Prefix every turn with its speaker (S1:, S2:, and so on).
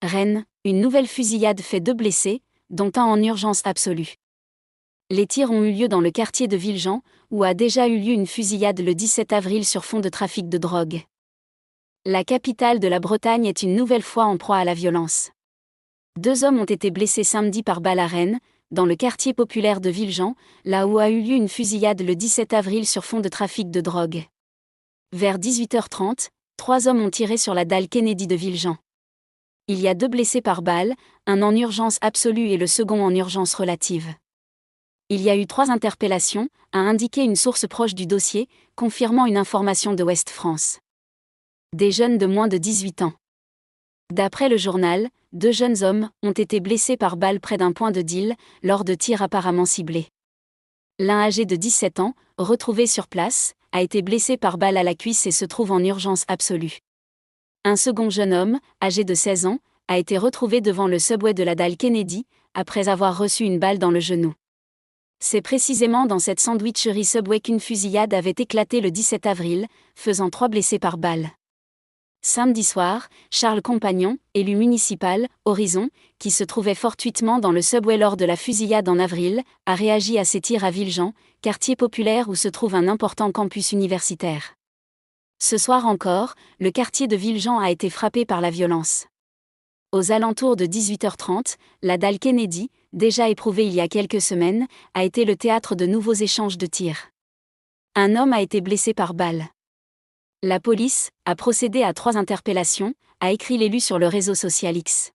S1: Rennes, une nouvelle fusillade fait 2 blessés, dont un en urgence absolue. Les tirs ont eu lieu dans le quartier de Villejean, où a déjà eu lieu une fusillade le 17 avril sur fond de trafic de drogue. La capitale de la Bretagne est une nouvelle fois en proie à la violence. 2 hommes ont été blessés samedi par balle à Rennes, dans le quartier populaire de Villejean, là où a eu lieu une fusillade le 17 avril sur fond de trafic de drogue. Vers 18h30, 3 hommes ont tiré sur la dalle Kennedy de Villejean. Il y a 2 blessés par balle, un en urgence absolue et le second en urgence relative. Il y a eu 3 interpellations, a indiqué une source proche du dossier, confirmant une information de Ouest France. Des jeunes de moins de 18 ans. D'après le journal, 2 jeunes hommes ont été blessés par balle près d'un point de deal, lors de tirs apparemment ciblés. L'un âgé de 17 ans, retrouvé sur place, a été blessé par balle à la cuisse et se trouve en urgence absolue. Un second jeune homme, âgé de 16 ans, a été retrouvé devant le subway de la dalle Kennedy, après avoir reçu une balle dans le genou. C'est précisément dans cette sandwicherie Subway qu'une fusillade avait éclaté le 17 avril, faisant 3 blessés par balle. Samedi soir, Charles Compagnon, élu municipal, Horizon, qui se trouvait fortuitement dans le subway lors de la fusillade en avril, a réagi à ces tirs à Villejean, quartier populaire où se trouve un important campus universitaire. Ce soir encore, le quartier de Villejean a été frappé par la violence. Aux alentours de 18h30, la dalle Kennedy, déjà éprouvée il y a quelques semaines, a été le théâtre de nouveaux échanges de tirs. Un homme a été blessé par balle. La police a procédé à 3 interpellations, a écrit l'élu sur le réseau social X.